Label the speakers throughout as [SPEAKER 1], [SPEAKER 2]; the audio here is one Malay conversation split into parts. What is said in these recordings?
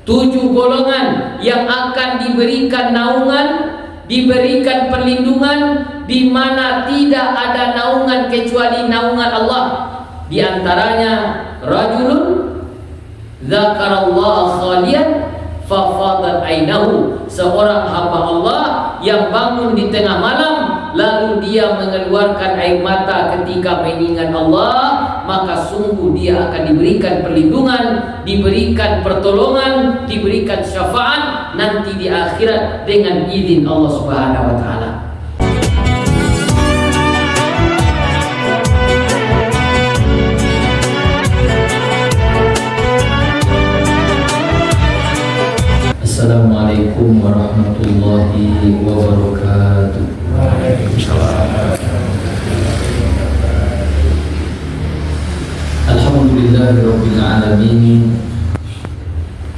[SPEAKER 1] 7 golongan yang akan diberikan naungan, diberikan perlindungan, di mana tidak ada naungan kecuali naungan Allah. Di antaranya rajulun dzakarallaha khaliyan fafadat ainahu, seorang hamba Allah yang bangun di tengah malam lalu dia mengeluarkan air mata ketika mengingat Allah, maka sungguh dia akan diberikan perlindungan, diberikan pertolongan, diberikan syafaat nanti di akhirat dengan izin Allah Subhanahu wa taala. Assalamualaikum warahmatullahi wabarakatuh. Waalaikumsalam. Alhamdulillahirabbil alamin.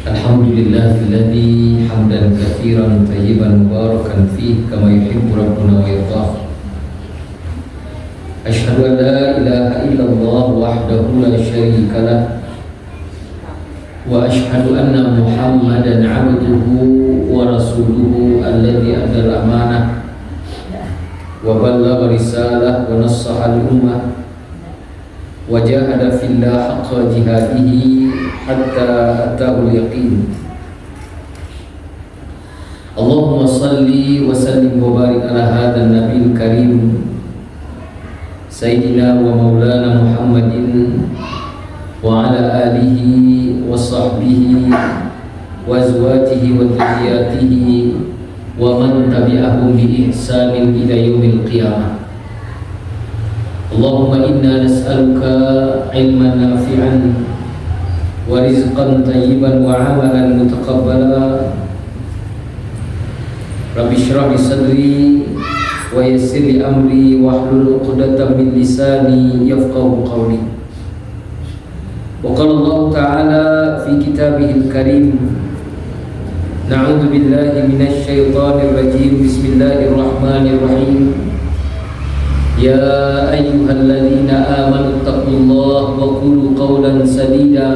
[SPEAKER 1] Alhamdulillahilladzi hamdan katsiran tayyiban mubarakan fihi kama yuhibbu rabbuna wa yardah. Asyhadu an la ilaha illallah wahdahu la syarika lah. Wa asyhadu anna Muhammadan 'abduhu wa rasuluhu alladzi adda al-amanah wa ballagha risalah wa nassaha al-ummah wa jahada fillah haqqa jihadihi hatta ataahu al-yaqin. Allahumma salli wa sallim wa barik ala hadzal nabiyil karim sayyidina wa maulana Muhammadin wa ala alihi wa sahbihi wa azwajihi wa dzurriyyatihi wa man tabi'ahum bi ihsanin ila yaumil qiyamah. Allahumma inna nas'aluka ilman nafi'an wa rizqan tayyiban wa 'amalan mutaqabbala. Rabbi shrah li sadri wa yassir li amri wahlul 'uqdatam min lisani yafqahu qawli. وقال الله تعالى في كتابه الكريم نعوذ بالله من الشيطان الرجيم بسم الله الرحمن الرحيم يا أيها الذين آمنوا اتقوا الله وقولوا قولا سديدا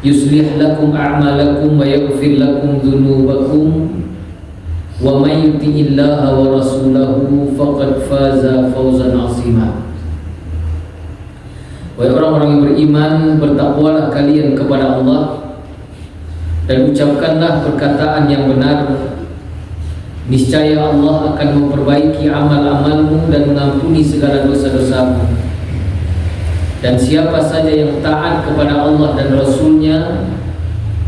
[SPEAKER 1] يصلح لكم أعمالكم ويغفر لكم ذنوبكم ومن يطع الله ورسوله فقد فاز فوزا عظيما. Wahai orang-orang yang beriman, bertakwalah kalian kepada Allah dan ucapkanlah perkataan yang benar. Niscaya Allah akan memperbaiki amal-amalmu dan mengampuni segala dosa-dosamu. Dan siapa saja yang taat kepada Allah dan Rasul-Nya,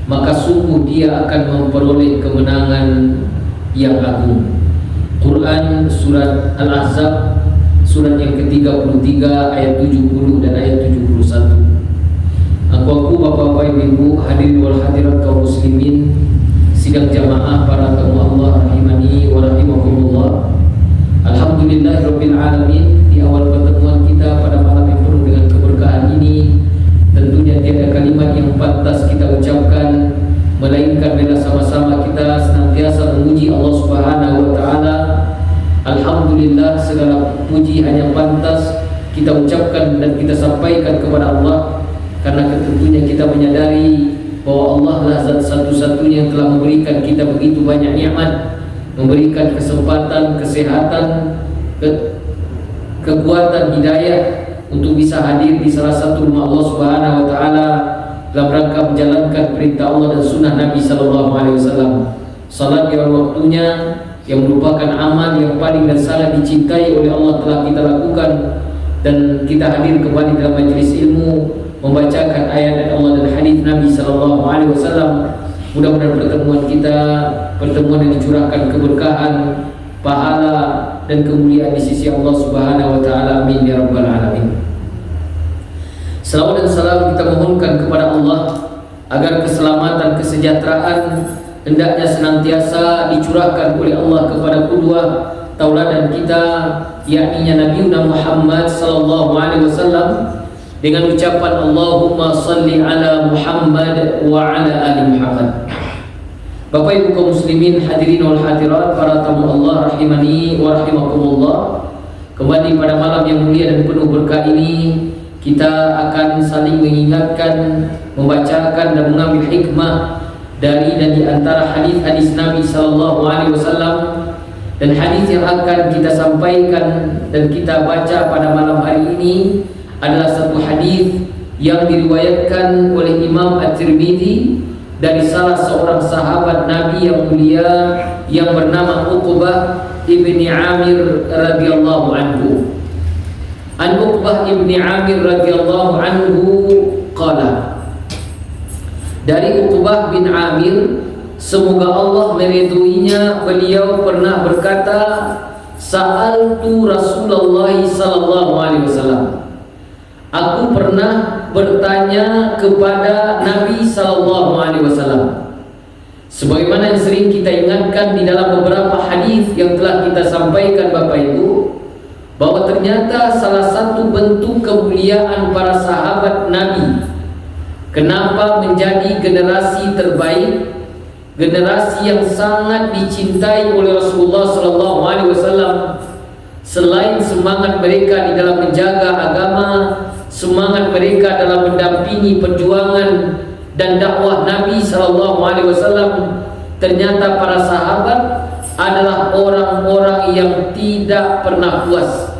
[SPEAKER 1] maka sungguh dia akan memperoleh kemenangan yang agung. Quran Surat Al-Ahzab Surat yang ke-33 ayat 70 dan ayat 71. Aku bapak-bapak ibu hadirin wal hadirat kaum muslimin sidang jamaah para tamu Allah rahimani wa rahimakumullah. Alhamdulillahirabbil alamin. Di awal pertemuan kita pada malam yang penuh dengan keberkahan ini, tentunya tiada kalimat yang pantas kita ucapkan melainkan bila sama-sama kita senantiasa memuji Allah Subhanahu wa taala. Alhamdulillah, segala puji hanya pantas kita ucapkan dan kita sampaikan kepada Allah, karena tentunya kita menyadari bahwa Allah lah zat satu-satunya yang telah memberikan kita begitu banyak nikmat, memberikan kesempatan, kesehatan, kekuatan, hidayah untuk bisa hadir di salah satu rumah Allah Subhanahu wa taala dalam rangka menjalankan perintah Allah dan sunnah Nabi sallallahu alaihi wasallam. Salat di waktunya yang merupakan amal yang paling dan sangat dicintai oleh Allah telah kita lakukan, dan kita hadir kembali dalam majelis ilmu membacakan ayat Allah dan hadis Nabi sallallahu alaihi wasallam. Mudah-mudahan pertemuan kita pertemuan yang dicurahkan keberkahan, pahala dan kemuliaan di sisi Allah Subhanahu wa taala. Amin ya rabbal alamin. Salawat dan salam kita mohonkan kepada Allah agar keselamatan, kesejahteraan hendaknya senantiasa dicurahkan oleh Allah kepada qudwah tauladan kita, yakni Nabi Muhammad sallallahu alaihi wasallam, dengan ucapan Allahumma salli ala Muhammad wa ala ali Muhammad. Bapak Ibu kaum muslimin hadirin wal hadirat, para tamu Allah rahimani wa rahimakumullah. Kembali pada malam yang mulia dan penuh berkah ini kita akan saling mengingatkan, membacakan dan mengambil hikmah dari dan di antara hadis-hadis Nabi sallallahu alaihi wasallam. Dan hadis yang akan kita sampaikan dan kita baca pada malam hari ini adalah satu hadis yang diriwayatkan oleh Imam At-Tirmidzi dari salah seorang sahabat Nabi yang mulia yang bernama Uqbah ibni Amir radhiyallahu anhu. An Uqbah ibni Amir radhiyallahu anhu qala, dari Uqbah bin Amir, semoga Allah meridhoinya, beliau pernah berkata, sa'altu Rasulullah sallallahu alaihi wasallam, aku pernah bertanya kepada Nabi sallallahu alaihi wasallam. Sebagaimana yang sering kita ingatkan di dalam beberapa hadis yang telah kita sampaikan Bapak Ibu, bahwa ternyata salah satu bentuk kemuliaan para sahabat Nabi, kenapa menjadi generasi terbaik, generasi yang sangat dicintai oleh Rasulullah sallallahu alaihi wasallam, selain semangat mereka di dalam menjaga agama, semangat mereka dalam mendampingi perjuangan dan dakwah Nabi sallallahu alaihi wasallam, ternyata para sahabat adalah orang-orang yang tidak pernah puas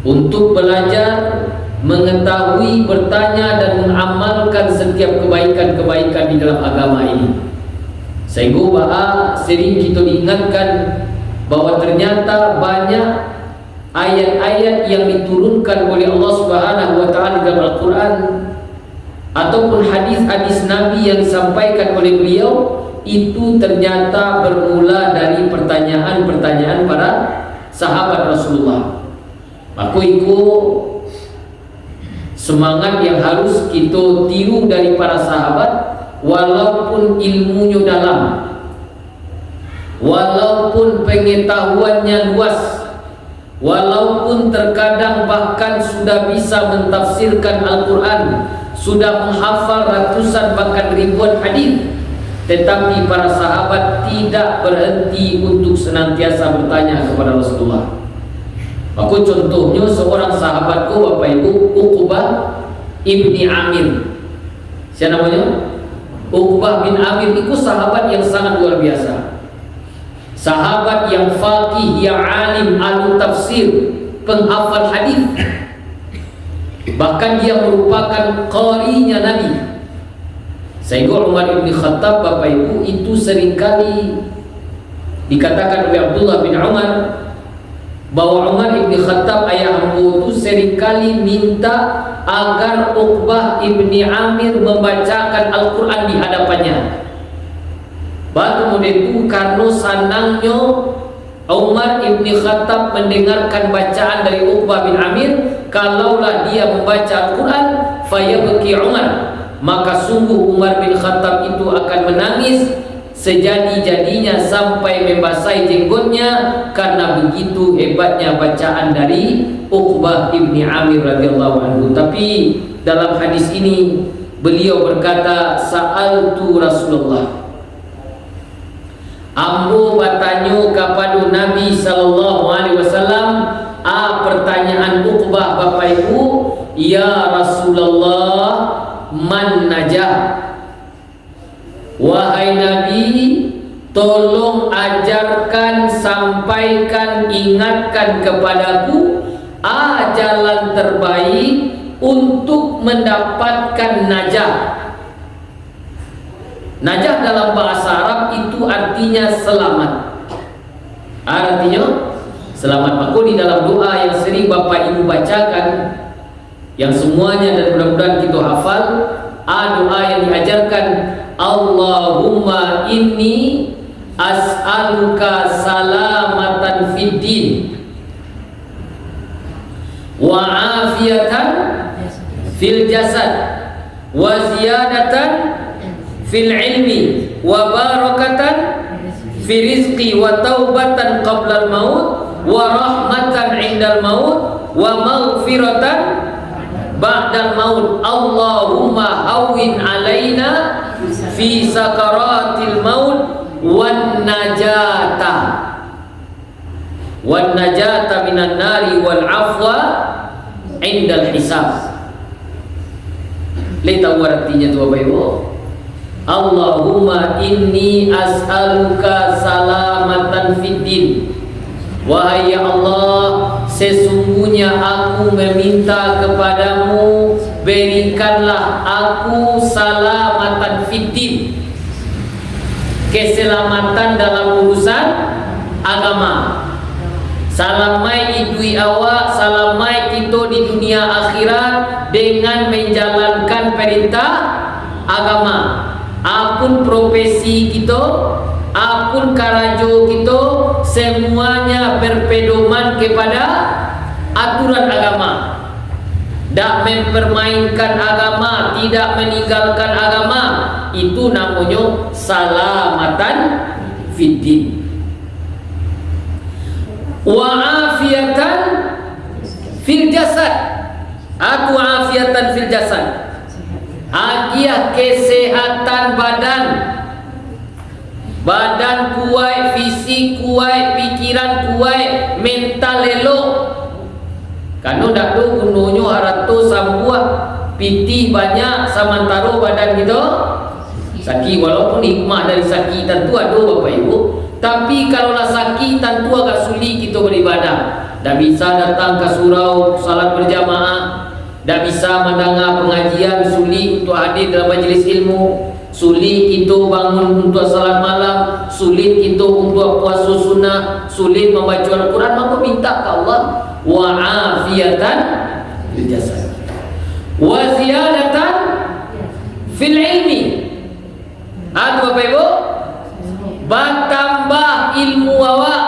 [SPEAKER 1] untuk belajar, mengetahui, bertanya dan mengamalkan setiap kebaikan-kebaikan di dalam agama ini. Sehingga sering kita diingatkan bahwa ternyata banyak ayat-ayat yang diturunkan oleh Allah Subhanahu wa taala dalam Al-Qur'an ataupun hadis-hadis Nabi yang disampaikan oleh beliau itu ternyata bermula dari pertanyaan-pertanyaan para sahabat Rasulullah. Maka itu semangat yang harus kita tiru dari para sahabat, walaupun ilmunya dalam, walaupun pengetahuannya luas, walaupun terkadang bahkan sudah bisa mentafsirkan Al-Quran, sudah menghafal ratusan bahkan ribuan hadis, tetapi para sahabat tidak berhenti untuk senantiasa bertanya kepada Rasulullah. Maka contohnya seorang sahabatku Bapak Ibu, Uqbah ibni Amir. Siapa namanya? Uqbah bin Amir itu sahabat yang sangat luar biasa. Sahabat yang faqih, yang alim, ahli tafsir, penghafal hadis. Bahkan dia merupakan qarinya Nabi. Sehingga Umar bin Khattab Bapak Ibu itu seringkali dikatakan oleh Abdullah bin Umar bahwa Umar bin Khattab ayahmu itu seringkali minta agar Uqbah ibni Amir membacakan Al-Quran di hadapannya. Baru kemudian itu karena senangnya Umar ibni Khattab mendengarkan bacaan dari Uqbah bin Amir, kalaulah dia membaca Al-Quran, fayabki Umar, maka sungguh Umar bin Khattab itu akan menangis sejadi-jadinya sampai membasahi jenggotnya karena begitu hebatnya bacaan dari Uqbah ibni Amir radhiyallahu anhu. Tapi dalam hadis ini beliau berkata, sa'altu Rasulullah, ambo bertanya kepada Nabi sallallahu alaihi wasallam, pertanyaan Uqbah Bapak Ibu, ya Rasulullah, man najah? Wahai Nabi, tolong ajarkan, sampaikan, ingatkan kepadaku jalan terbaik untuk mendapatkan najah. Najah dalam bahasa Arab itu artinya selamat. Artinya selamat. Maka di dalam doa yang sering Bapak Ibu bacakan, yang semuanya dan mudah-mudahan kita hafal, doa yang diajarkan, Allahumma inni as'aluka salamatan fid din wa afiyatan fil jasad wa ziyadatan fil ilmi wa barakatan fi rizqi wa taubatan qabla al maut wa rahmatan indal maut wa maghfiratan ba'dal maut. Allahumma hawwin alaina fi sakaratil maut wan najata minan nari wal afwa indal hisab. Lain tahu artinya tu Bapak Ibu. Allahumma inni as'aluka salamatan fid din. Wahai ya Allah, sesungguhnya aku meminta kepadamu, berikanlah aku salamatan fid din, keselamatan dalam urusan agama. Salamai idui awak, salamai kita di dunia akhirat dengan menjalankan perintah agama. Apun profesi kita, apun karajo kita, semuanya berpedoman kepada aturan agama. Tak mempermainkan agama, tidak meninggalkan agama. Itu namanya salamatan fid din. Wa afiatan fil jasad, atau afiatan fil jasad, agiah kesehatan badan, badan kuat, fisik kuat, pikiran kuat, mental elok. Kalau dak do gunonyo harato sambuah pitih banyak samantaro badan kita sakit, walaupun hikmah dari sakit tentu ada Bapak Ibu. Tapi kalaulah sakit tentu agak sulit kita beribadah. Tak bisa datang ke surau salat berjamaah, tak bisa mendengar pengajian, sulit untuk hadir dalam majlis ilmu, sulit kita bangun untuk salat malam, sulit kita untuk puasa sunnah, sulit membaca Al-Quran. Maka minta ke Allah wa afiatan fil jasad wa ziyadatan fil ilmi. Bapak Ibu, bertambah ilmu awak.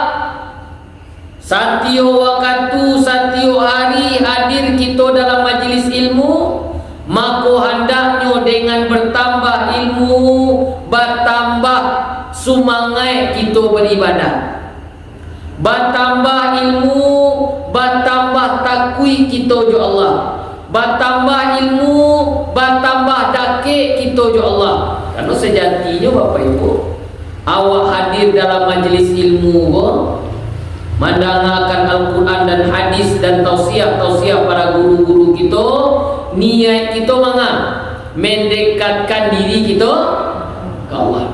[SPEAKER 1] Satio waktu, satio hari hadir kita dalam majlis ilmu, maka hendaknya dengan bertambah ilmu, bertambah semangat kita beribadah. Bertambah ilmu, bertambah takwi kita jo Allah. Bertambah ilmu, bertambah dakik kita jo Allah. Karena sejatinya Bapak Ibu, awak hadir dalam majlis ilmu, mendengarkan Al-Quran dan hadis dan tausiah-tausiah para guru-guru kita, niat kita mana? Mendekatkan diri kita ke Allah.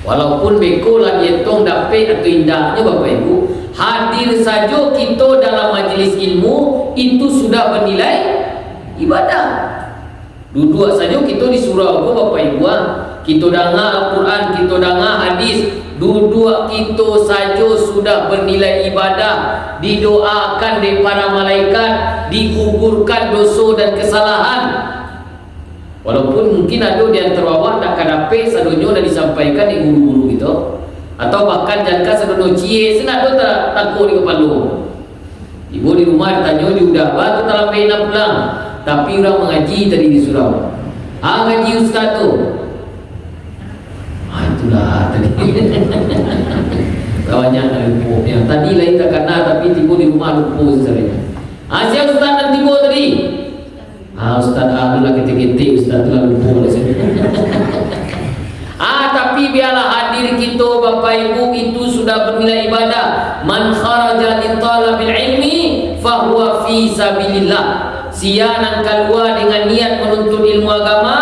[SPEAKER 1] Walaupun beko lagi etong dapat atau indahnya Bapak Ibu, hadir saja kita dalam majlis ilmu itu sudah bernilai ibadah. Duduk saja kita di surau Bapak Ibu, kita dengar Al-Quran, kita dengar hadis, duduk kita saja sudah bernilai ibadah. Didoakan oleh para malaikat, digugurkan dosa dan kesalahan. Walaupun mungkin ada di antara awak tak kadape sadonyo dah disampaikan di guru-guru gitu, atau bahkan jangka sadonyo cie senado tak takut di kepala. Ibu di rumah ditanya di udah batu tak lampai nak pulang, tapi orang mengaji tadi di surau. Ngaji ustaz tu. Itulah tadi. Kawannya lupa. Yang tadi lain tak kena, tapi tiba di rumah lupa sebenarnya. Siapa ustaz dan tiba tadi? Ustaz adalah ketik-ketik, ustaz telah lupa di sini. Tapi biarlah hadir kita Bapak Ibu itu sudah bernilai ibadah. Man kharaja li talabil ilmi fahuwa fi sabilillah. Siapa yang keluar dengan niat menuntut ilmu agama,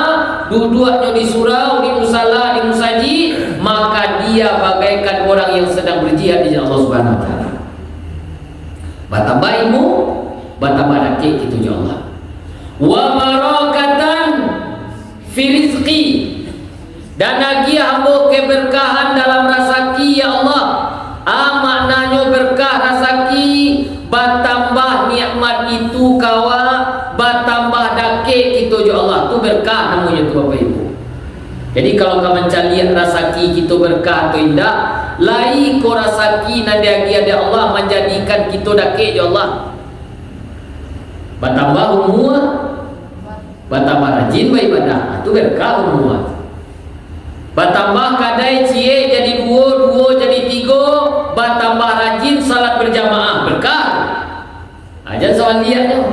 [SPEAKER 1] duduknya di surau, di musala, di musaji, maka dia bagaikan orang yang sedang berjihad di jalan Allah Subhanahu wa taala. Bertambah ilmu, bertambah dakik itu ya Allah. Wa barakatan fi rizqi, dan lagi hamba keberkahan dalam rezeki ya Allah. Maknanya berkah rezeki, bertambah nikmat itu kawa, bertambah dakik itu ya Allah. Tu berkah namanya tu Bapak Ibu. Jadi kalau kamu cari rezeki kita berkah atau indah, lai ko rezeki nanti ada Allah menjadikan kita dakik ya Allah. Bertambah umur, bertambah rajin beribadah, itu berkah umur. Bertambah kadai cie jadi dua jadi tiga, bertambah rajin salat berjamaah, berkah. Aja soal liatnya.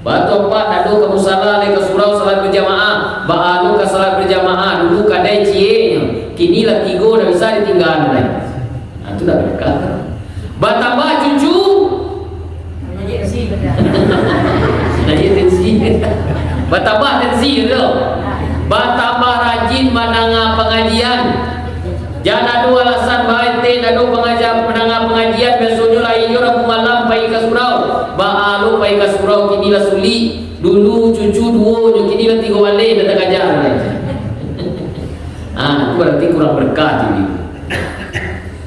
[SPEAKER 1] Batu apa nado ke musala ke surau salat berjamaah, baalu ke salat berjamaah dulu kadai cie, kini lah tiga dah bisa ditinggal lain. Itu dah berkah. Bertambah cucu. Jadi tensi. Bertambah tensi tu. Bertambah rajin mendengar pengajian. Jangan ada alasan bahagian ada pengajian mendengar pengajian biasanya lain orang malam pergi ke surau. Baalu pergi ke surau kini lah suli. Dulu cucu dua kini lah 3 balik dah tak ajar. Itu berarti kurang berkah jadi.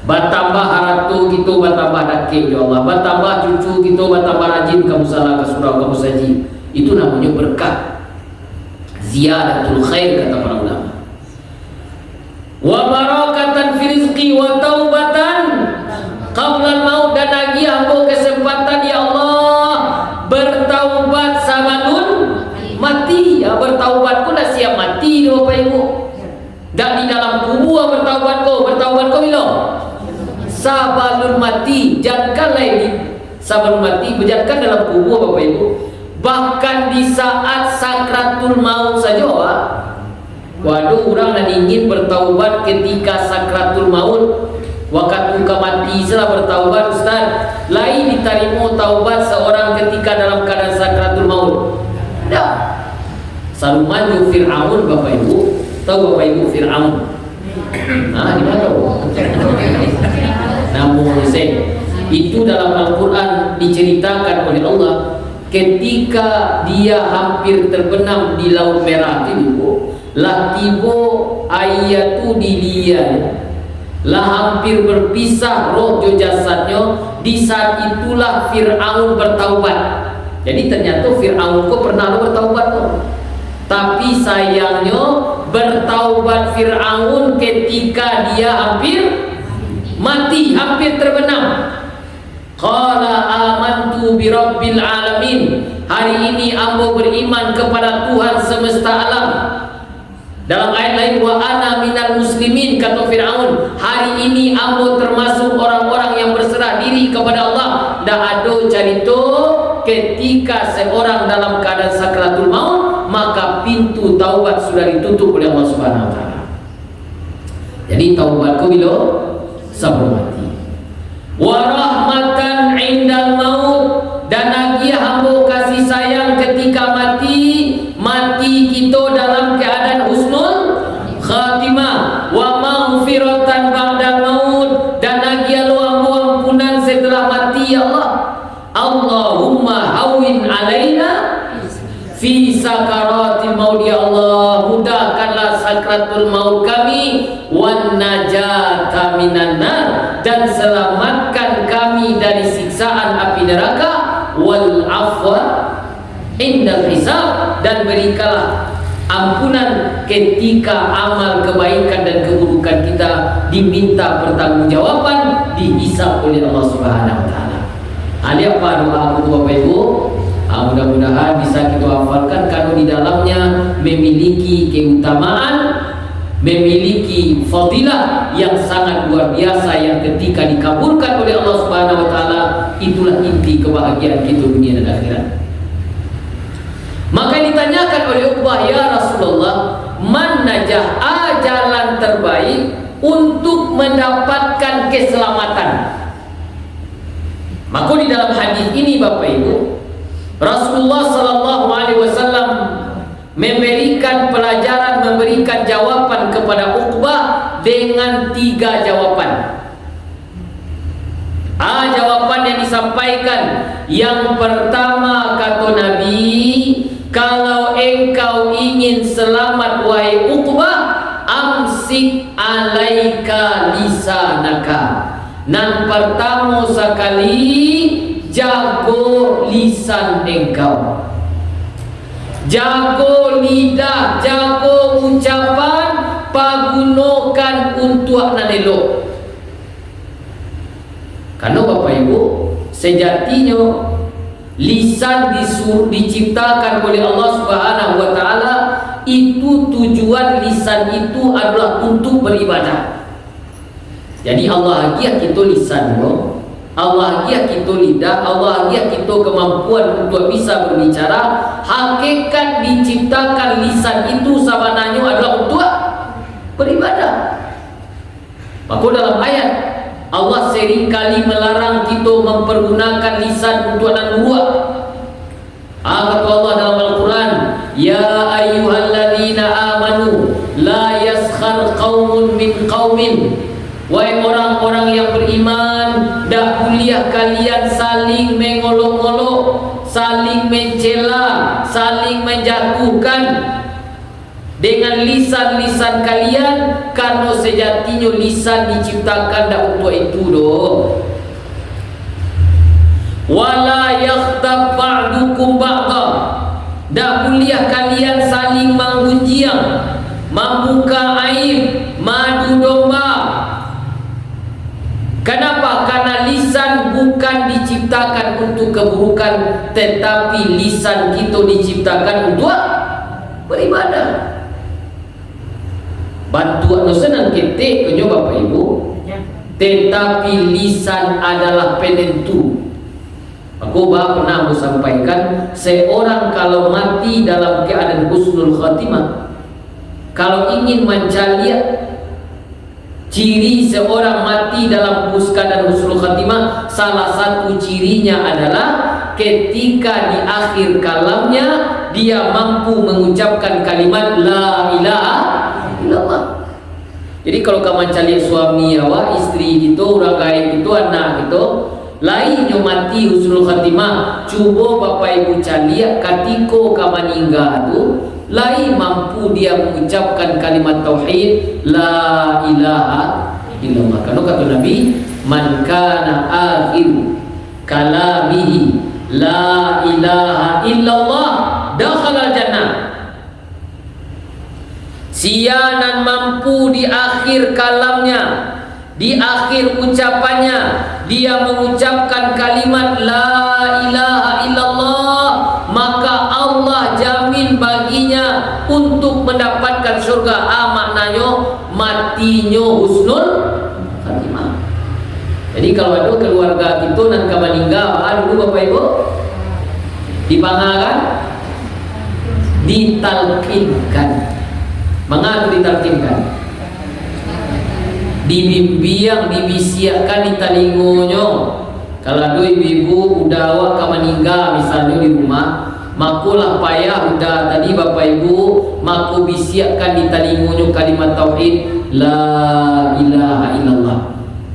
[SPEAKER 1] Bertambah haratu kita bertambah dakik ya Allah. Bertambah cucu kita bertambah rajin kamu salah ke surau kamu saji. Itu namanya berkah. Ziyadatul khair kata para ulama. Wa barakatan fi rizqi wa taubatan qabla al-maut, dan lagi hamba kesempatan ya Allah bertaubat sabanun mati. Ya, bertaubat ku dah siap mati tu Bapak Ibu. Dak di dalam kubur bertaubat ku bila? Sabanun mati. Jangan lain sabanun mati, berjangan dalam kubur Bapak Ibu. Bahkan di saat sakratul maut saja. Waduh, orang nak ingin bertaubat ketika sakratul maut. Waktu muka mati setelah bertaubat Ustaz. Lain diterima taubat seorang ketika dalam keadaan sakratul maut. Tak. Saluman Fir'aun Bapak Ibu. Tahu Bapak Ibu Fir'aun? Di mana? Namun itu dalam Al-Quran diceritakan oleh Allah ketika dia hampir terbenam di Laut Merah itu, lah tiba ayat tu dilihat, lah hampir berpisah roh jo jasadnya. Di saat itulah Fir'aun bertaubat. Jadi ternyata Fir'aun kok pernah bertaubat kok. Tapi sayangnya bertaubat Fir'aun ketika dia hampir mati, hampir terbenam. Qala amantu bi rabbil alamin. Hari ini ambo beriman kepada Tuhan semesta alam. Dalam ayat lain wa ana minal muslimin kata Fir'aun. Hari ini ambo termasuk orang-orang yang berserah diri kepada Allah. Dah ada cerita ketika seorang dalam keadaan sakratul maut, maka pintu taubat sudah ditutup oleh Allah Subhanahu wa taala. Jadi taubatku bila sebelum mati. Wa rahmatan indal maut, dan lagi hamba kasih sayang ketika mati kita dalam keadaan husnul khatimah. Wa maghfiratan ba'dal maut, dan lagi hamba ampunan setelah mati ya Allah. Allahumma hawin alaina fi sakaratil maut, ya Allah mudahkanlah sakratul maut kami, wan najata minan nar, dan selamatkan kami dari siksaan api neraka, wal afwa indal hisab, dan berikanlah ampunan ketika amal kebaikan dan keburukan kita diminta pertanggungjawaban, dihisab oleh Allah Subhanahu wa taala. Ada apa doa aku Bapak Ibu? Mudah-mudahan bisa kita hafalkan, karena di dalamnya memiliki keutamaan, memiliki fadilah yang sangat luar biasa, yang ketika dikabulkan oleh Allah Subhanahu wa taala itulah inti kebahagiaan kita dunia dan akhirat. Maka ditanyakan oleh Uqbah, ya Rasulullah, man najah, jalan terbaik untuk mendapatkan keselamatan. Maka di dalam hadis ini Bapak Ibu, Rasulullah sallallahu alaihi wasallam memberikan pelajaran, memberikan jawaban kepada Uqbah dengan 3 jawaban. Jawaban yang disampaikan, yang pertama kata Nabi, kalau engkau ingin selamat wahai Uqbah, amsik alaika lisanaka. Nan pertama sekali, jago lisan engkau, jago lidah, jago ucapan, pagunakan untuk nan elok. Karena Bapak Ibu, sejatinya lisan diciptakan oleh Allah Subhanahu wa taala, itu tujuan lisan itu adalah untuk beribadah. Jadi Allah agia kita lisan, Allah agia kita lidah, Allah agia kita kemampuan untuk bisa berbicara. Hakikat diciptakan lisan itu sebenarnya adalah untuk beribadah. Maka dalam ayat Allah seringkali melarang kita mempergunakan lisan untuk nan buat. Kata Allah dalam Al-Quran, ya La yaskhar qaumun min qaumin. Wahai orang-orang yang beriman, dak kuliah kalian saling mengolok-olok, saling mencela, saling menjatuhkan dengan lisan-lisan kalian, karena sejatinya lisan diciptakan dak untuk itu doh. Wala yakhtab ba'dukum ba'da. Dak kuliah kalian saling mengujiang, membuka aib, madu domba. Kenapa? Karena lisan bukan diciptakan untuk keburukan, tetapi lisan kita diciptakan untuk beribadah. Bantuan senang kita kenyo Bapak Ibu, tetapi lisan adalah penentu. Aku pernah sampaikan, seorang kalau mati dalam keadaan husnul khatimah, kalau ingin mencari ciri seorang mati dalam keadaan husnul khatimah, salah satu cirinya adalah ketika di akhir kalamnya dia mampu mengucapkan kalimat la ilaha illallah. Jadi kalau kamu cari suami awak, istri gitu, orang gaib itu, anak gitu, lainnya mati husnul khatimah, coba Bapak Ibu cari ketika kamu meninggal tu, lain mampu dia mengucapkan kalimat tauhid la ilaha illallah. Karena kata Nabi, man kana akhir kalamihi la ilaha illallah dakhala jannah. Sianan mampu di akhir kalamnya, di akhir ucapannya, dia mengucapkan kalimat la ilaha illallah, maka Allah jamin baginya untuk mendapatkan surga. Maknanya matinya husnul khatimah. Jadi kalau ada keluarga itu nanti meninggal, dulu Bapak Ibu dipangakan, ditalkinkan. Mengapa ditalkinkan? Dibimbing, dibisiakan di telingonya. Kalau ada ibu-ibu udah awak ke meninggal misalnya di rumah, makulah payah udah tadi Bapak Ibu, maku bisiakan di telingonya kalimat tauhid la ilaha illallah.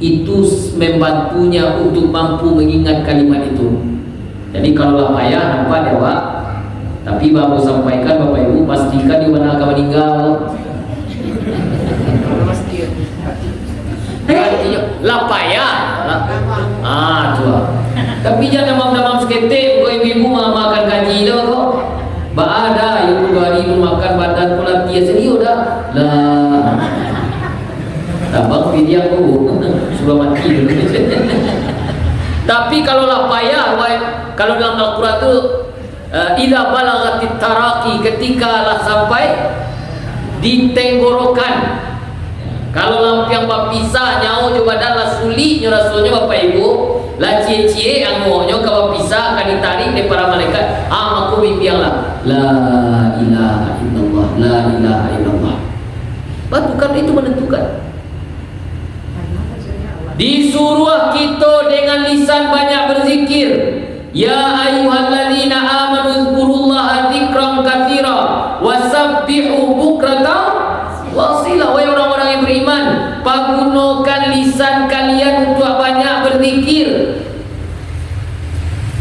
[SPEAKER 1] Itu membantunya untuk mampu mengingat kalimat itu. Jadi kalau payah nampak dewa, tapi Bapak sampaikan Bapak Ibu pastikan di mana akan meninggal. Lah payah. Tua. Tapi jangan mamam sekete kau ibu makan gaji dah kok. Ba ada yang 2 hari makan badan pula dia serius dah. Lah. Tabang video aku sudah mati dulu. Tapi kalau lah payah, kalau dalam Al-Quran tu idza balagatit taraqi, ketika lah sampai di tenggorokan. Kalau lampiang bapisah nyawa coba dalam sulitnya rasulnya Bapak Ibu, lah cie-cie angonya kalau pisah akan ditarik oleh para malaikat. Aku bimbing lah la ilaha illallah, la ilaha illallah. Bukan itu menentukan. Disuruh kita dengan lisan banyak berzikir. Ya ayyuhalladzina amanu dzkurullaha dzikran katsira wasabbihu bukratan wasila. Wahai orang-orang yang beriman, gunakan lisan kalian untuk banyak berzikir.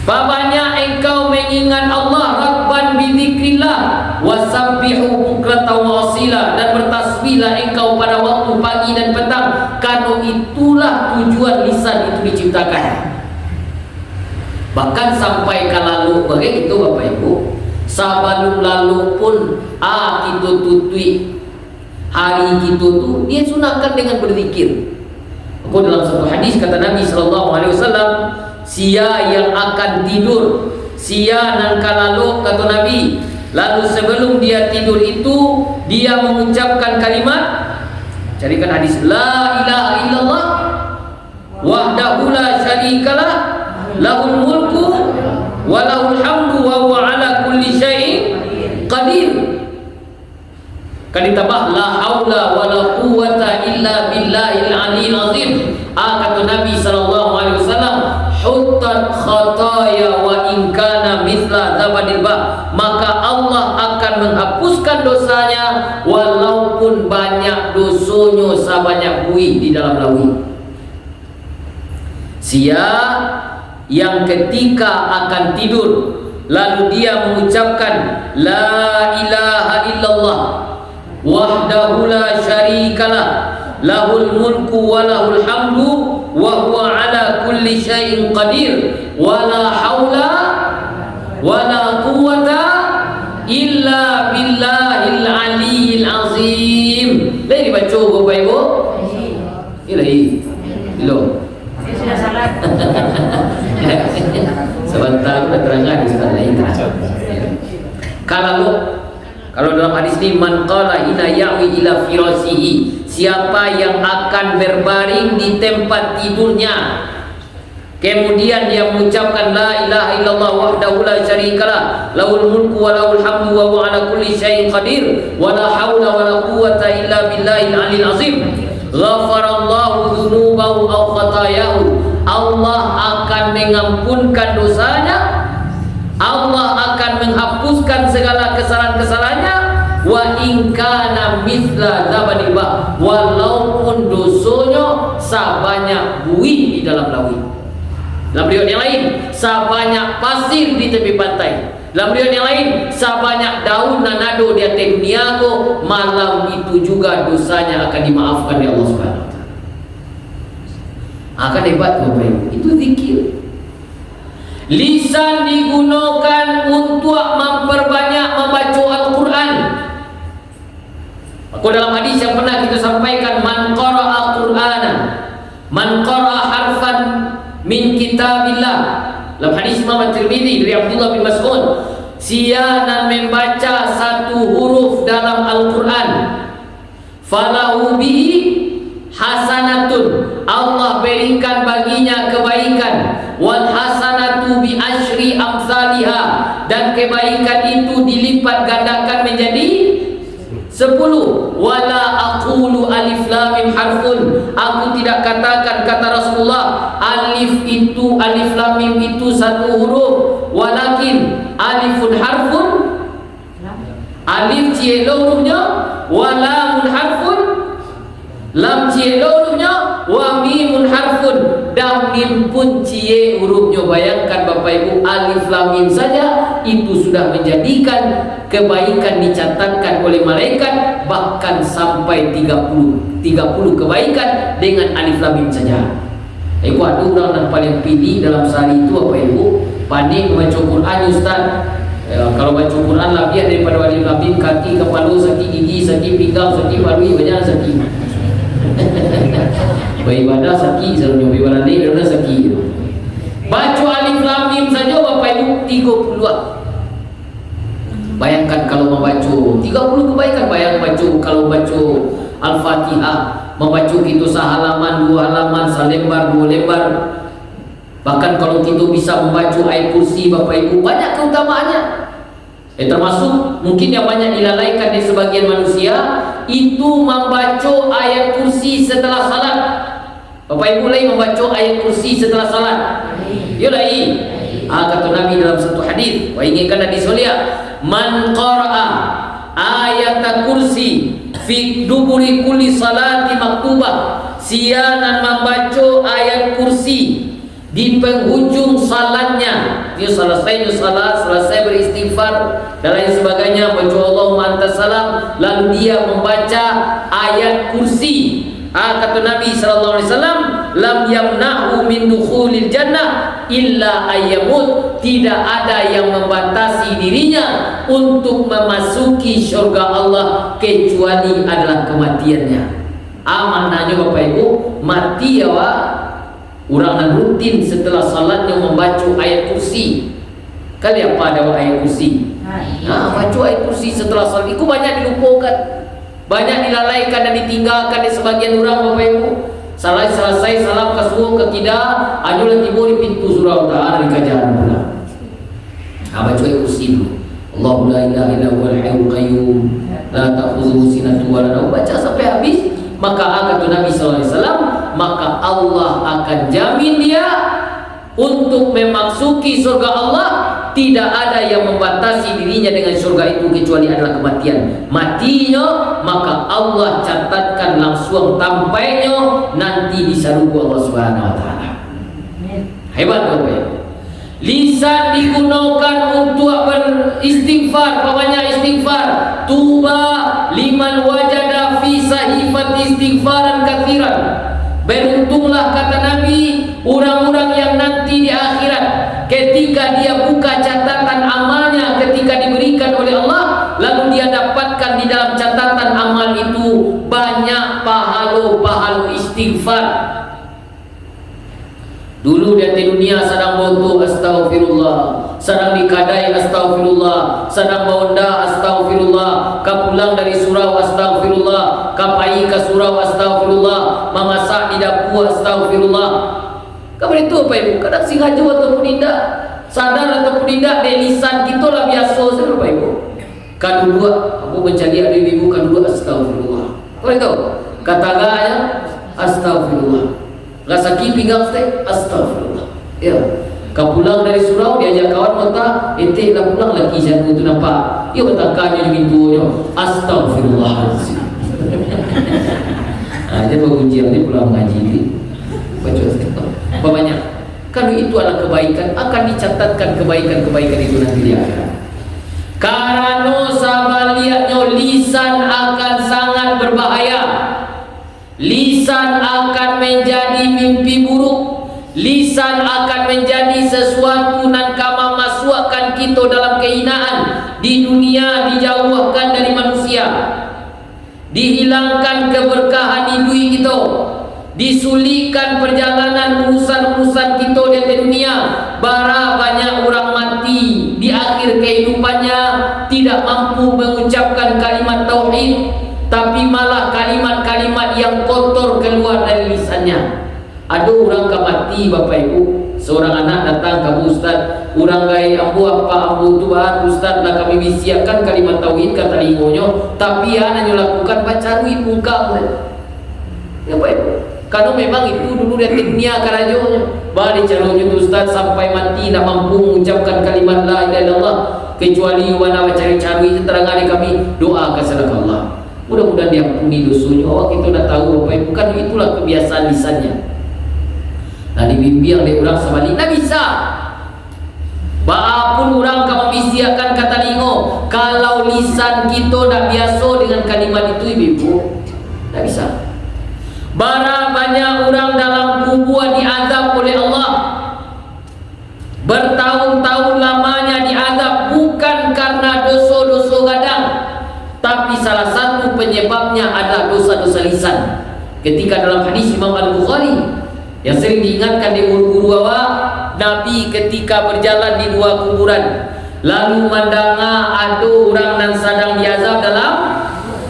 [SPEAKER 1] Banyak engkau mengingat Allah, rabban bizikrillah, wasabbihu bukratan wasila, dan bertasbihlah engkau pada waktu pagi dan petang, karena itulah tujuan lisan itu diciptakan. Bahkan sampai kalau begitu Bapak Ibu, sabalum lalu pun kita tutui hari kita tu dia sunahkan dengan berzikir. Aku dalam satu hadis kata Nabi SAW, sia yang akan tidur, sia nan kalalu, kata Nabi, lalu sebelum dia tidur itu dia mengucapkan kalimat, carikan hadis, la ilaha illallah wahdahu la syarikalah lahul mulku wa lahul hamdu wa huwa ala kulli syai'in qadir. Kalitabah la haula wa la quwwata illa billahil aliyil azim. Kata Nabi SAW, huttat khataya wa in kana mithla zabadil bah, maka Allah akan menghapuskan dosanya walaupun banyak sabanyak dosonyo sabanyak buih di dalam lawi. Sia yang ketika akan tidur lalu dia mengucapkan la ilaha illallah wahdahu la syarikalah lahul mulku wa lahul hamdu wa huwa ala kulli syai'in qadir wa la haula wa la quwwata illa billahil aliyyil azim. Lagi baca Bapak Ibu? Ilahi. Belum.
[SPEAKER 2] Sudah salat.
[SPEAKER 1] Sebentar kita terangkan Ustaz lain. Kalau dalam hadis ini man qala ina ya'wi ila firasihi, siapa yang akan berbaring di tempat tidurnya kemudian dia mengucapkan la ilaha illallah wahdahu la syarikalah lahul mulku wa lahul hamdu wa huwa ala kulli syai'in qadir wa la haula wa la quwwata illa billahil aliyyil azim, ghafarallahu dzunubahu aw khatayahu, Allah akan mengampunkan dosanya, Allah akan menghapuskan segala kesalahan-kesalahannya, wa in kana mithla zabadil bah, walaupun dosonya sebanyak buih di dalam lawi. Dalam riwayat yang lain, sebanyak pasir di tepi pantai. Dalam riwayat yang lain, sebanyak daun nanado di atas dunia ko, malam itu juga dosanya akan dimaafkan oleh Allah Subhanahu wa taala. Akan hebat Bapak Ibu, itu zikir. Lisan digunakan untuk memperbanyak membaca Al-Quran. Maka dalam hadis yang pernah kita sampaikan, man qara'a Qur'ana, man qara'a harfan min kitabillah. Dalam hadis Imam At-Tirmidzi dari Abdullah bin Mas'ud, siapa membaca satu huruf dalam Al-Quran, falahu bihi hasanatun, Allah berikan baginya kebaikan, wal hasanatu bi asyri amsalihha, dan kebaikan itu dilipat gandakan menjadi 10. Wala aqulu alif lam mim harfun, aku tidak katakan kata Rasulullah alif lam mim itu satu huruf, walakin alifun harfun, alif cielo hurufnya, wa lamun harfun, lam cielo hurufnya, wa mimun harfun, dan mim pun cie hurufnya. Bayangkan Bapak Ibu, alif lam mim saja itu sudah menjadikan kebaikan dicatatkan oleh malaikat, bahkan sampai 30 kebaikan dengan alif lam mim saja. Aku ada orang yang paling pilih dalam sehari itu Bapak Ibu, pandai membaca Quran Ustaz. Kalau baca Quran lebih daripada alif lam mim, kaki, kepala, sakit gigi, sakit pinggang, sakit paru, banyak sakit. Beribadah sakit, selalunya beribadah ni kerana sakit. Baca alif lam mim saja Bapak Ibu 30. Bayangkan kalau membaca 30 kebaikan. Bayang baca, kalau baca Al-Fatihah, membaca itu sehalaman, 2 halaman, selembar, 2 lembar. Bahkan kalau kita bisa membaca ayat kursi Bapak Ibu, banyak keutamaannya. Termasuk mungkin yang banyak dilalaikan di sebagian manusia, itu membaca ayat kursi setelah salat. Bapak Ibu lagi membaca ayat kursi setelah salat. Yulai. Kata Nabi dalam satu hadis, wah ingatkan hadis mulia, man qara'a ayat kursi fi duburi kulli salati maktubah, sianan membaca ayat kursi di penghujung salatnya. Dia selesai salat, selesai beristighfar dan lain sebagainya, baca Allahumma antas salam, lalu dia membaca ayat kursi. Kata Nabi sallallahu alaihi wasallam, lam yamna'hu min dukhulil jannah illa ayyamut, tidak ada yang membatasi dirinya untuk memasuki syurga Allah kecuali adalah kematiannya. Maknanya Bapak Ibu, mati ya Pak, orang rutin setelah salatnya membaca ayat kursi. Kali apa ada ayat kursi? Baca ayat kursi setelah salat itu banyak dilupakan, banyak dilalaikan dan ditinggalkan di sebagian orang Bapak Ibu. Selesai salam kasuh ke kida, ajulah timbul di pintu surau ta'ala di kajian pula. Baca ayat kursi dulu. Allahu la ilaha illa huwal hayyul qayyum la ta'khudhuhu sinatun wa la nawm. Baca sampai habis, maka kata Nabi sallallahu alaihi wasallam, maka Allah akan jamin dia untuk memasuki surga Allah tidak ada yang membatasi dirinya dengan surga itu kecuali adalah kematian. Matinya maka Allah catatkan langsung tampainya nanti di saruku Allah Subhanahu wa taala. Hebat Bapak. Lisan digunakan untuk beristighfar, banyak istighfar. Tuba liman wajada fi sahifat istighfaran katsiran. Beruntunglah kata Nabi orang-orang yang nanti di akhirat ketika dia buka catatan amalnya ketika diberikan oleh Allah, lalu dia dapatkan di dalam catatan amal itu banyak pahala istighfar. Dulu dia di dunia sedang bodoh astagfirullah, sedang dikadai astagfirullah, sedang bonda astagfirullah, kapulang dari surau astagfirullah, kapai ke surau astagfirullah, memasak di dapur astagfirullah. Kapan itu apa ibu? Kadang sengaja ataupun tidak, sadar ataupun tidak, dari lisan kita lah biasa saja apa ibu. Kedua, aku mencari adik ibu kedua astagfirullah. Kau itu kata gaya astagfirullah. Gak sakit pinggang saya, astagfirullah. Ya, kau pulang dari surau diajak kawan mata, ente lah pulang lagi saya tu nampak. Ya bertakanya di pintunya, astagfirullahaladzim. Jadi pengujian ni pulang mengaji ni, baca astagfirullah. Apa banyak? Kalau itu adalah kebaikan, akan dicatatkan kebaikan-kebaikan itu nanti di akhirat. Karena sahabat lihatnya lisan akan sangat berbahaya. Lisan akan menjadi mimpi buruk. Lisan akan menjadi sesuatu yang kama masukkan kita dalam kehinaan di dunia, dijauhkan dari manusia, dihilangkan keberkahan hidup kita, disulitkan perjalanan urusan-urusan kita di dunia. Bara banyak orang mati di akhir kehidupannya tidak mampu mengucapkan kalimat tauhid, tapi malah kalimat-kalimat yang kotor keluar dari lisannya. Ada orang ke mati Bapak Ibu, seorang anak datang ke Ustaz, orang gaya ambu apa ambu tu Ustaz lah kami bisiakan kalimat tauhid kata lingonya, tapi hanya lakukan baca ruit muka ya Bapak Ibu. Kalau memang itu dulu dia dunia karajonya, balik calonnya tu Ustaz sampai mati tak mampu mengucapkan kalimat la ilaha illallah kecuali wana cari-cari terangkan kami doa kepada Allah. Mudah-mudahan diampuni dosanya. Awak kita dah tahu apa yang bukan itulah kebiasaan lisannya. Nah dibimbing oleh orang sebalik tak bisa. Baapun orang kamu bisiakan kata lingo, kalau lisan kita tak biasa dengan kalimat itu ibu, tak bisa. Barang banyak orang dalam kubur diazab oleh Allah, bertahun-tahun lamanya diazab bukan karena dosa-dosa gadang, tapi salah satu penyebabnya adalah dosa-dosa lisan. Ketika dalam hadis Imam Al-Bukhari yang sering diingatkan di guru-guru awak, Nabi ketika berjalan di dua kuburan, lalu mendengar ada orang yang sedang diazab dalam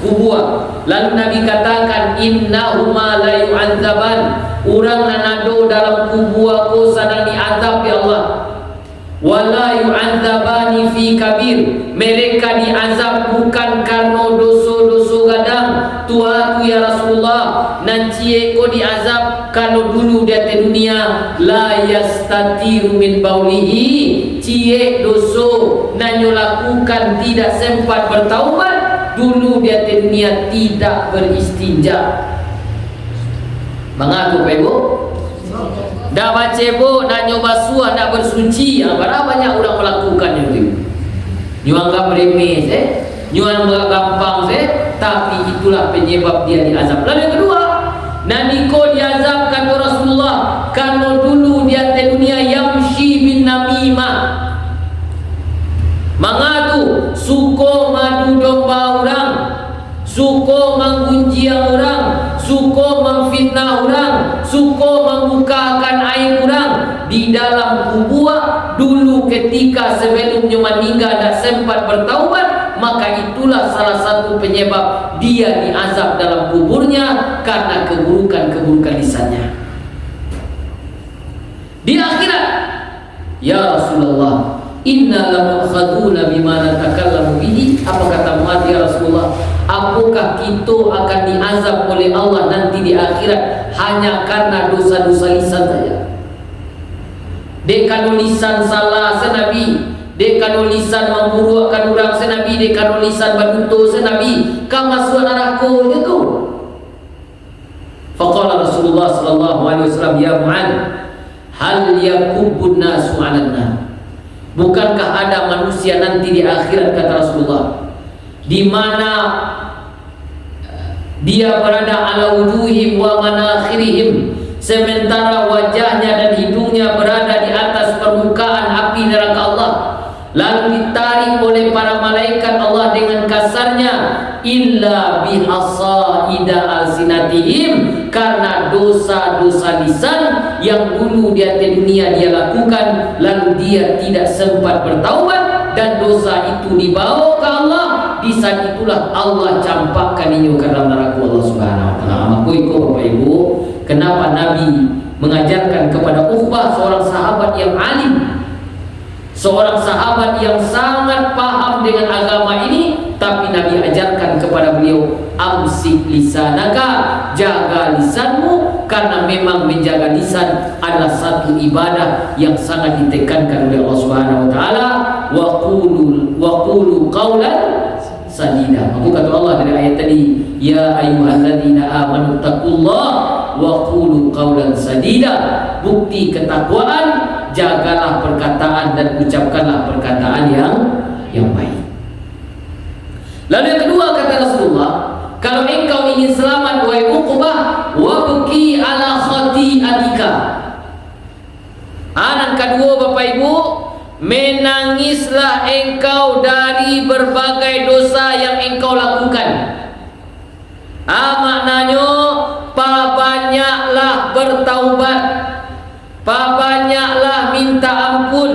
[SPEAKER 1] kubur. Lalu Nabi katakan, innahuma la yu'adzaban, orang yang ada dalam kubur aku sedang diazab ya Allah. Wala yu'adzabani fi kabir, mereka diazab bukan karena dosa-dosa gadang. Tuhan ya Rasulullah, nanti ko diazab kalau dulu dia di dunia la yastatiru min baulihi, cie dosa nanyo lakukan tidak sempat bertaubat, dulu dia di dunia tidak beristinja. Mengaku Pak Ibu? Dah baca bu, nak nyoba suah, nak bersuci. Berapa banyak orang melakukan itu? Nyuanggap remeh, nyuanggap gampang, tapi itulah penyebab dia diazab. Lalu yang kedua, Nabi ko diazab kata Rasulullah karena dulu dia di dunia yamshi bin namimah. Mengatu suko madu domba orang, suko menggunjing orang, suko memfitnah orang, suko membukakan aib orang di dalam kubur. Dulu ketika sebelumnya meninggal tak sempat bertaubat, maka itulah salah satu penyebab dia diazab dalam kuburnya karena keburukan-keburukan lisannya. Di akhirat, ya Rasulullah, inna lamukhaduna bima natakallamu bihi. Apa kata Muhammad ya Rasulullah? Apakah kita akan diazab oleh Allah nanti di akhirat hanya karena dosa-dosa lisan saja? Dek kalau lisan salah Nabi dek kano lisan memburukan orang senabi, dek kano lisan baduto senabi, ka masuk neraka itu. Faqala Rasulullah sallallahu alaihi wasallam, ya Mu'ad, hal yakubbun nasu 'alan nar. Bukankah ada manusia nanti di akhirat, kata Rasulullah, di mana dia berada ala wujuhim wa manakhirihim, sementara wajahnya dan hidungnya berada di atas permukaan api neraka Allah, lalu ditarik oleh para malaikat Allah dengan kasarnya, illa bihasaida alsinatihim, karena dosa-dosa lisan yang dulu di atas dunia dia lakukan, lalu dia tidak sempat bertaubat dan dosa itu dibawa ke Allah. Di saat itulah Allah campakkan ini ke dalam neraka Allah Subhanahu wa taala. Maka Bapak Ibu, kenapa Nabi mengajarkan kepada Uqbah, seorang sahabat yang alim, seorang sahabat yang sangat paham dengan agama ini, tapi Nabi ajarkan kepada beliau, amsik lisanaka, jaga lisanmu, karena memang menjaga lisan adalah satu ibadah yang sangat ditekankan oleh Allah Subhanahu wa taala. Wa qulu qawlan sadida. Maka kata Allah dari ayat tadi, ya ayyuhalladzina amanu taqullaha wa qulu qawlan sadida. Bukti ketakwaan, jagalah perkataan dan ucapkanlah perkataan yang baik. Lalu yang kedua kata Rasulullah, kalau engkau ingin selamat wahai Uqbah, wabki ala khati'atika. Yang kedua Bapak Ibu, menangislah engkau dari berbagai dosa yang engkau lakukan. Maknanya, banyaklah bertaubat, banyaklah minta ampun,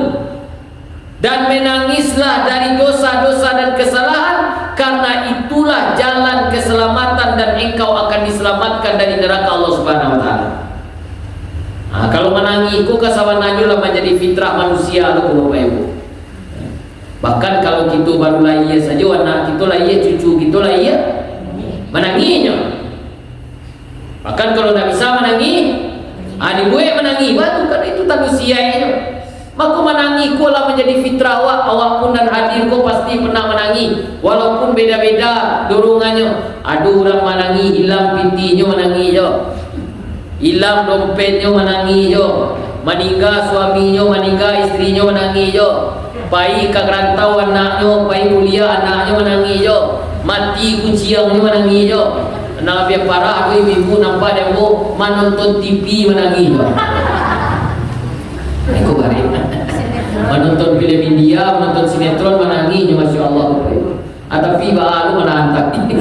[SPEAKER 1] dan menangislah dari dosa-dosa dan kesalahan, karena itulah jalan keselamatan dan engkau akan diselamatkan dari neraka Allah Subhanahu wa taala. Kalau menangis ku kasawan lah menjadi fitrah manusia lo Bapak Ibu. Bahkan kalau kita baru lahir saja, anak kita lahir, cucu kita lahir, menangisnya. Bahkan kalau tak bisa menangis, dibuat menangis, batu kan itu manusia itu. Maka menangis ku lah menjadi fitrah awak pun dan hadir ku pasti pernah menangis, walaupun beda-beda dorongannya. Aduh orang menangis, hilang pintinya menangis je, hilang dompetnya menangis je, meninggal suaminya, meninggal istrinya menangis je, pai ke rantau anaknya, pai kuliah anaknya menangis je, mati kunciangnya menangis je. Nak biar parah tu ibu nampak dia mau menonton TV menangis je. Aku balik menonton film India, menonton sinetron menangis je, Masya Allah. Tapi bahalu menahan takdir.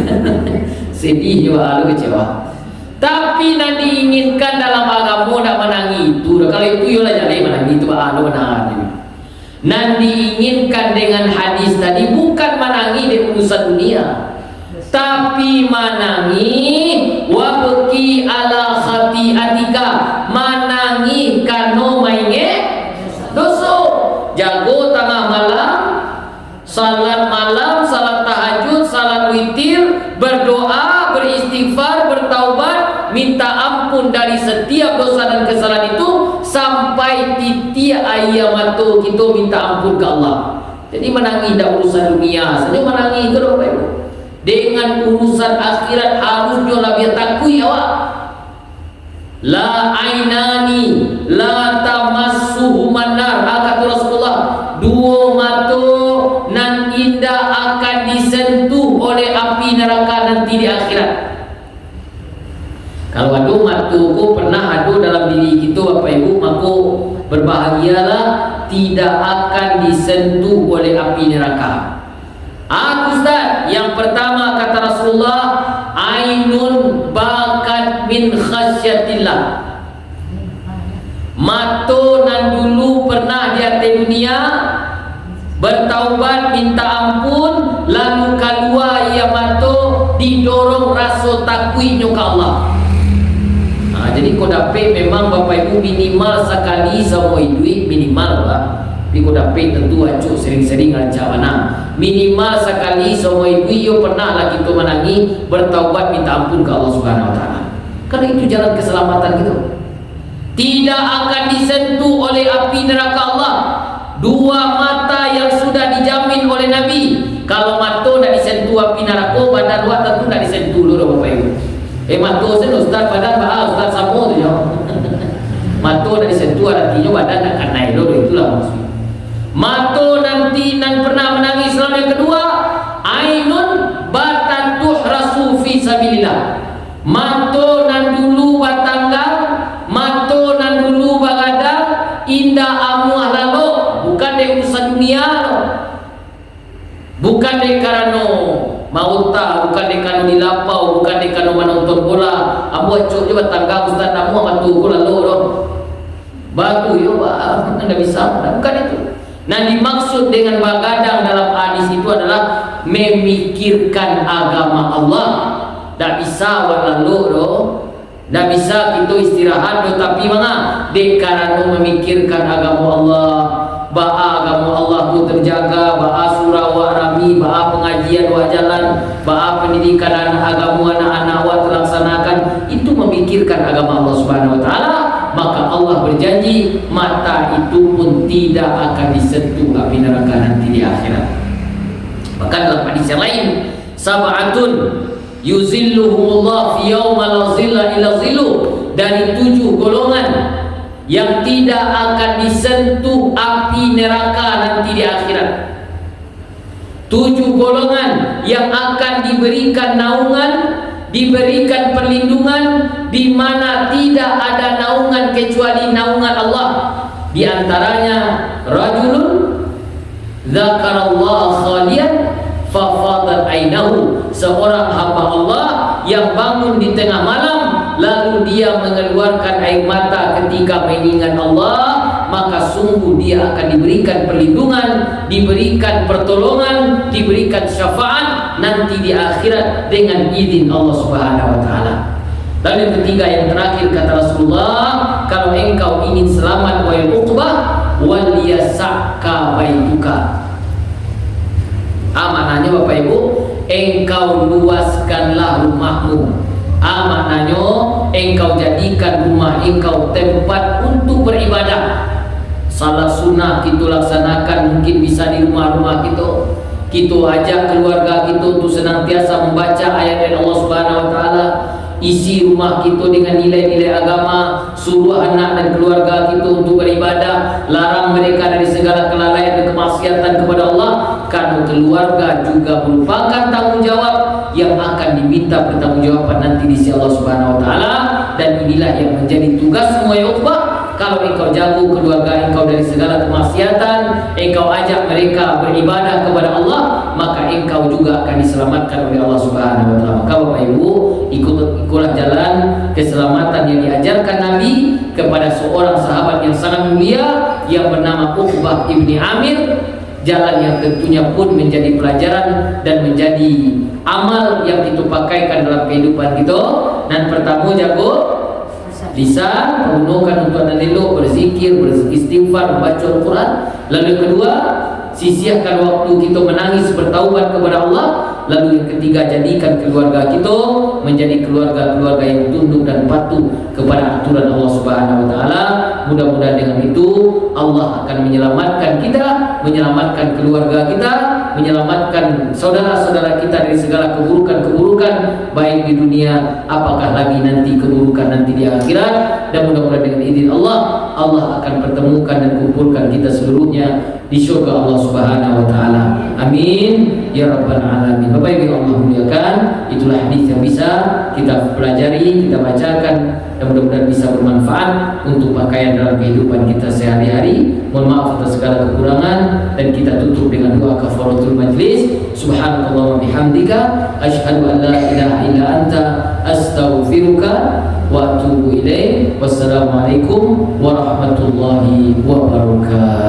[SPEAKER 1] Sedih je bahalu, kecewa. Tapi nak diinginkan dalam agama nak menangis itu. Kalau itu yolah jadi menangis itu bahalu menahan. Nak diinginkan dengan hadis tadi bukan menangis di urusan dunia, tapi menangis wabki ala khati'atika, menangis kano mainge dosa. Jago tengah malam, salat tahajud, salat witir, berdoa, beristighfar, bertaubat, minta ampun dari setiap dosa dan kesalahan itu, sampai titik ayam mata kita minta ampun ke Allah. Jadi menangis dah urusan dunia saja, menangis ke Bapak Ibu. Dengan urusan akhirat harusnya lebih takui awak. La ainani la tamassuhuman nar, kata Rasulullah, dua mata nan indah akan disentuh oleh api neraka nanti di akhirat. Kalau ada mata ku pernah ada dalam diri kita Bapak Ibu, maka berbahagialah, tidak akan disentuh oleh api neraka. Ustaz, yang pertama kata Rasulullah, ainun bakat min khasyatillah. Mata nan dulu pernah di atas dunia bertaubat minta ampun, lalu keluar ia mata didorong rasa takutnya ke Allah. Jadi kau dapat memang Bapak Ibu minimal sekali semua duit, minimal lah. Tapi kau dapat tentu acuk sering-sering rancang mana. Minimal sekali semua ibu yo pernah lagi tu menangis bertaubat minta ampun ke Allah Subhanahu wa taala. Karena itu jalan keselamatan gitu. Tidak akan disentuh oleh api neraka Allah. Dua mata yang sudah dijamin oleh Nabi. Kalau mato nak disentuh api neraka, badan luar tentu nak disentuh dulu Bapak Ibu. Mato sen Ustaz badan Ustaz sama tu ya. Mato nak disentuh artinya badan nak naik dulu, itulah maksud. Mato nanti nan pernah menangis. Lalu yang kedua, ainun batan tuhrasu fi sabilillah. Mato nan dulu batanggal, mato nan dulu bagadang, indah amuah lalu, bukan dari urusan dunia, bukan dari karena mauta, bukan dari karena dilapau, bukan dari karena menonton bola. Amu acuk je batanggal Ustaz, amu matu ko lalu dong. Batu yo anda bisa, bukan itu. Nah, dimaksud dengan bagadang dalam hadis itu adalah memikirkan agama Allah. Tak bisa buat lalu doh. Tak bisa kita istirahat doh, tapi mana dek karena memikirkan agama Allah. Ba'a agama Allah tu terjaga, ba'a surah wa rami, ba'a pengajian wa jalan, ba'a pendidikan agama anak-anak wa terlaksanakan. Itu memikirkan agama Allah Subhanahu wa taala. Maka Allah berjanji mata itu pun tidak akan disentuh api neraka nanti di akhirat. Bahkan dalam hadis yang lain, sab'atun yuzilluhumullah fi yawma la zilla illa zillu, dari 7 golongan yang tidak akan disentuh api neraka nanti di akhirat. 7 golongan yang akan diberikan naungan, diberikan perlindungan, di mana tidak ada naungan kecuali naungan Allah. Di antaranya rajulun dzakarallaha khaliyan fafadat ainahu, seorang hamba Allah yang bangun di tengah malam lalu dia mengeluarkan air mata ketika mengingat Allah, maka sungguh dia akan diberikan perlindungan, diberikan pertolongan, diberikan syafaat nanti di akhirat dengan izin Allah Subhanahu wa taala. Dan yang ketiga, yang terakhir, kata Rasulullah, kalau engkau ingin selamat wahai Uqbah, wal yasaka baituka. Maknanya Bapak Ibu, engkau luaskanlah rumahmu. Maknanya engkau jadikan rumah engkau tempat untuk beribadah. Salat sunnah kita laksanakan mungkin bisa di rumah-rumah kita. Kita ajak keluarga kita untuk senantiasa membaca ayat dari Allah Subhanahu wa taala. Isi rumah kita dengan nilai-nilai agama, suruh anak dan keluarga kita untuk beribadah, larang mereka dari segala kelalaian dan kemaksiatan kepada Allah, karena keluarga juga merupakan tanggungjawab yang akan diminta pertanggungjawaban nanti di sisi Allah Subhanahu wa taala. Dan inilah yang menjadi tugas semua ya Uqbah. Kalau engkau jago keluarga engkau dari segala kemaksiatan, engkau ajak mereka beribadah kepada Allah, maka engkau juga akan diselamatkan oleh Allah Subhanahu wa taala. Maka Bapak Ibu, ikutlah jalan keselamatan yang diajarkan Nabi kepada seorang sahabat yang sangat mulia yang bernama Uqbah ibni Amir. Jalan yang tentunya pun menjadi pelajaran dan menjadi amal yang kita pakaikan dalam kehidupan kita. Dan pertama, jago lisan, menggunakan untuk meneluk, berzikir, beristighfar, membaca Al-Quran. Lalu yang kedua, sisihkan waktu kita menangis bertaubat kepada Allah. Lalu yang ketiga, jadikan keluarga kita menjadi keluarga-keluarga yang tunduk dan patuh kepada aturan Allah Subhanahu wa taala. Mudah-mudahan dengan itu Allah akan menyelamatkan kita, menyelamatkan keluarga kita, menyelamatkan saudara-saudara kita dari segala keburukan-keburukan baik di dunia, apakah lagi nanti keburukan nanti di akhirat. Dan mudah-mudahan dengan izin Allah, Allah akan pertemukan dan kumpulkan kita seluruhnya di syurga Allah Subhanahu wa taala. Amin ya rabbal alamin. Bapak Ibu Allah muliakan, itulah hadis yang bisa kita pelajari, kita bacakan, dan mudah-mudahan bisa bermanfaat untuk pakaian dalam kehidupan kita sehari-hari. Mohon maaf atas segala kekurangan, dan kita tutup dengan doa kafaratul majlis. Subhanallah wa bihamdika, asyhadu an la ilaha illa anta, astaghfiruka wa atubu ilaik. Wassalamualaikum warahmatullahi wabarakatuh.